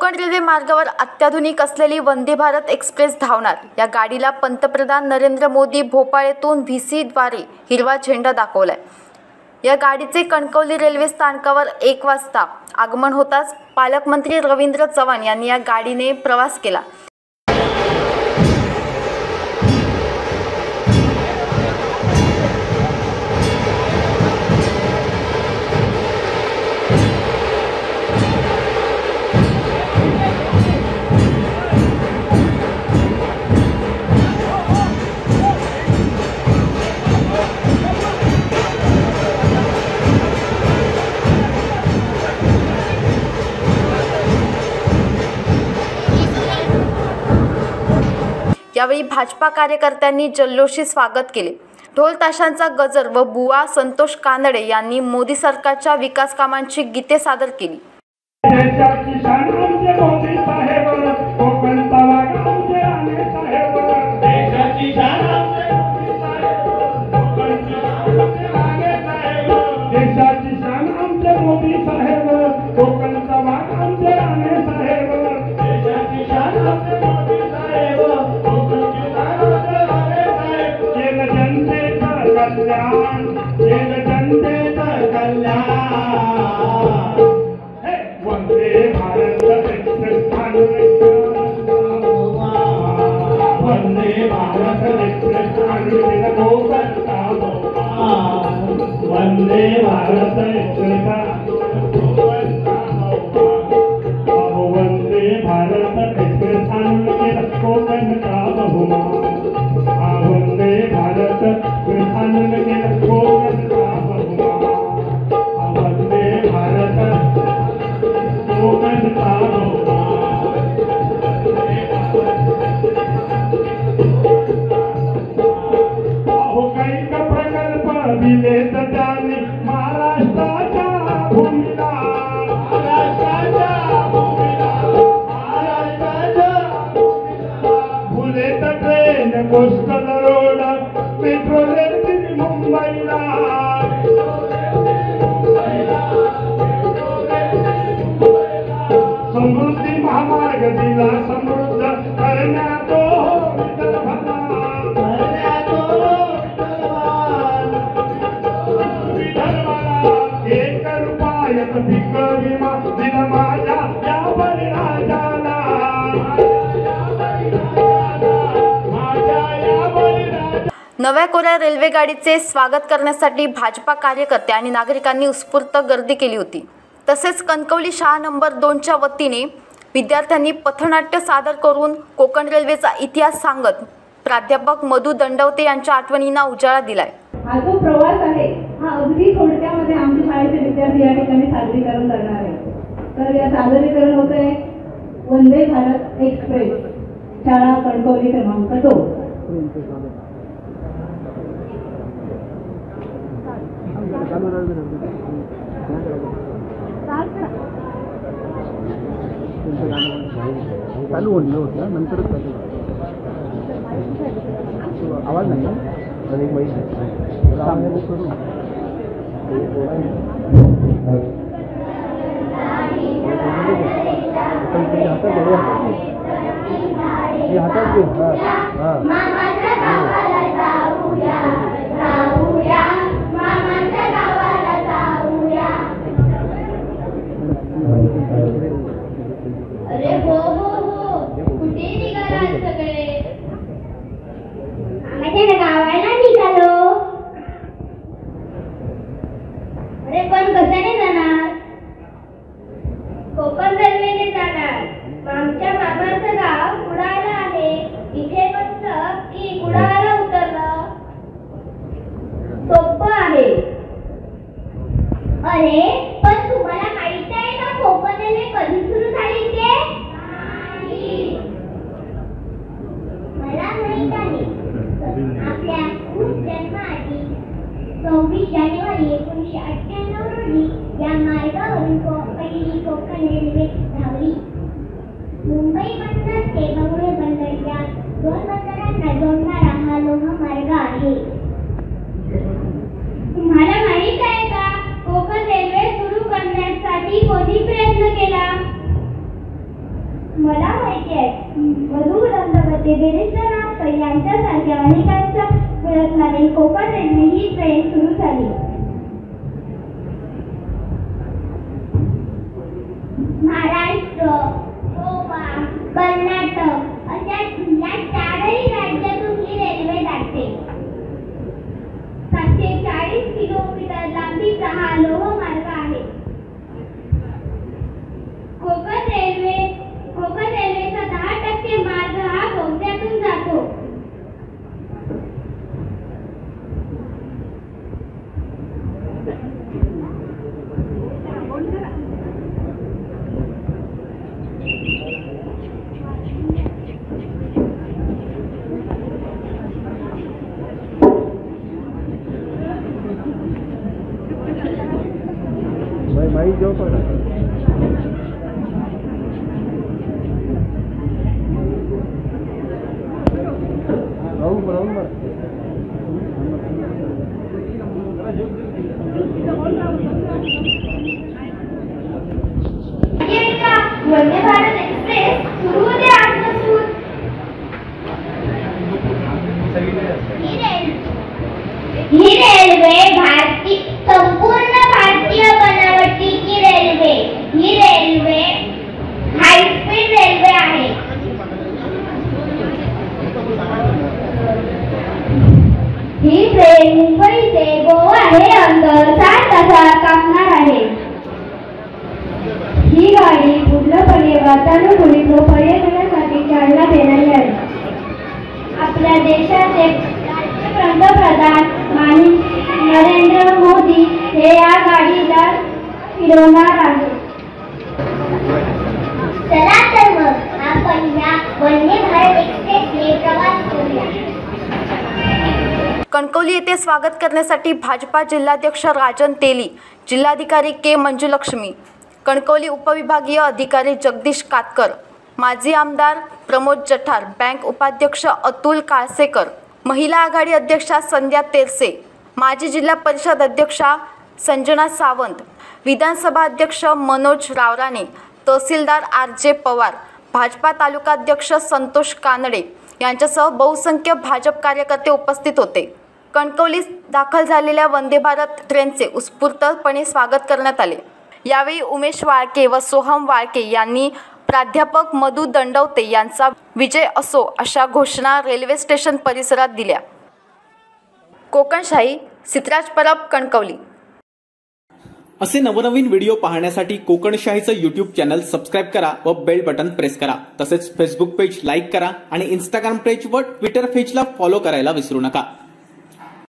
Konkan railway मार्गावर अत्याधुनिक असलेली वंदे भारत एक्सप्रेस धावणार। या गाडीला पंतप्रधान नरेंद्र मोदी भोपाळ येथून व्हीसीद्वारे हिरवा झेंडा दाखवलाय। या गाडीचे कणकवली रेल्वे स्थानकावर 1 वाजता आगमन होताच पालकमंत्री रवींद्र चव्हाण यांनी या गाडीने प्रवास केला। यावेळी भाजपा कार्यकर्त्यांनी जल्लोषी स्वागत केले। ढोल ताशांचा गजर व बुवा संतोष कानडे यांनी मोदी सरकारच्या विकास कामांची गीते सादर केली। वंदे भारत एक्सप्रेस वंदे भारत एक्सप्रेस कोकण का बहुमा वंदे भारत कोकण का बहुमा वंदे भारत कोकण का बहुमा दिले त्यांनी महाराष्ट्राच्या भूमीला bullet train coastal road metro rail मुंबईला समृद्धी महामार्ग दिला समृद्ध करण्यात नव्या कोऱ्या रेल्वे गाडीचे स्वागत करण्यासाठी भाजपा कार्यकर्ते आणि नागरिकांनी उत्स्फूर्त गर्दी केली होती। तसेच कणकवली शाळा नंबर 2च्या वतीने विद्यार्थ्यांनी पथनाट्य सादर करून कोकण रेल्वेचा इतिहास सांगत प्राध्यापक मधु दंडवते यांच्या आठवणींना उजाळा दिलाय। हा जो प्रवास आहे हा अगदी थोडक्यामध्ये आमच्या शाळेचे विद्यार्थी या ठिकाणी सादरीकरण करणार आहे। तर या सादरीकरण होत आहे वंदे भारत एक्सप्रेस शाळा कणकवली क्रमांक 2। चालू होतं नंतर आवाज नाही आणि अरे हो हो हो कुठे निघालात सगळे? आम्ही गावाला निघालो। अरे पण कशाने जाणार? कोकण रेल्वेने जाणार। आमच्या मामाचं गाव कुडाळला आहे। इथे बसलं की कुडाळला उतरलं सोपं आहे। अरे पण तुम्हाला माहित आहे का कोकण रेल्वे कधी सुरू झाली ते? मला माहित आहे। आपल्या खूप जन्माआधी 26 जानेवारी 1998 रोजी या मार्गावरून पहिली कोकण रेल्वे धावली। मुंबई बंदर ते बंगळूर बंदर या 2 बंदरांना जोडणारा हा लोहमार्ग आहे। तुम्हाला माहित आहे का कोकण रेल्वे सुरू करण्यासाठी कोणी प्रयत्न केला? यांच्यासारख्या अनेकांच्या प्रयत्नाने कोकण रेल्वे ही ट्रेन सुरू झाली. महाराष्ट्र, गोवा, कर्नाटक अशा या 4ही राज्यातून ही रेल्वे जाते. 740 किलोमीटर लांबीचा हा लोहमार्ग आहे. कोकण रेल्वेचा 10% मार्ग हा बोगद्यातून जातो. भाई जो पड़ा वंदे भारत एक्सप्रेस सुरू होते आजपासून. ही रेल्वे संपूर्ण भारतीय बनावटीची रेल्वे. ही रेल्वे हायस्पीड रेल्वे आहे. ही ट्रेन मुंबई ते गोवा हे अंतर 7 तासात कापणार आहे. ही गाडी पूर्णपणे वातानुकूलित व पर्यटनासाठी चालना देणारी आहे. आपल्या देशाचे पंतप्रधान माननीय नरेंद्र मोदी हे या गाडीला फिरवणार आहेत. चला तर मग आपण या वंदे भारत एक्सप्रेसने प्रवास करूया. कणकवली येथे स्वागत करण्यासाठी भाजपा जिल्हाध्यक्ष राजन तेली, जिल्हाधिकारी के मंजुलक्ष्मी, कणकवली उपविभागीय अधिकारी जगदीश कातकर, माजी आमदार प्रमोद जठार, बँक उपाध्यक्ष अतुल काळसेकर, महिला आघाडी अध्यक्षा संध्या तेरसे, माजी जिल्हा परिषद अध्यक्षा संजना सावंत, विधानसभा अध्यक्ष मनोज रावराणे, तहसीलदार RJ पवार, भाजपा तालुकाध्यक्ष संतोष कानडे यांच्यासह बहुसंख्य भाजप कार्यकर्ते उपस्थित होते. कणकवलीत दाखल झालेल्या वंदे भारत ट्रेनचे उत्स्फूर्तपणे स्वागत करण्यात आले. यावेळी उमेश वाळके व सोहम वाळके यांनी प्राध्यापक मधु दंडवते यांचा विजय असो अशा घोषणा रेल्वे स्टेशन परिसरात दिल्या. कोकणशाही, सिद्धराज परब, कणकवली. असे नवनवीन व्हिडिओ पाहण्यासाठी कोकणशाहीचं यूट्यूब चॅनल सबस्क्राईब करा व बेल बटन प्रेस करा. तसेच फेसबुक पेज लाईक करा आणि इंस्टाग्राम पेज व ट्विटर पेजला फॉलो करायला विसरू नका.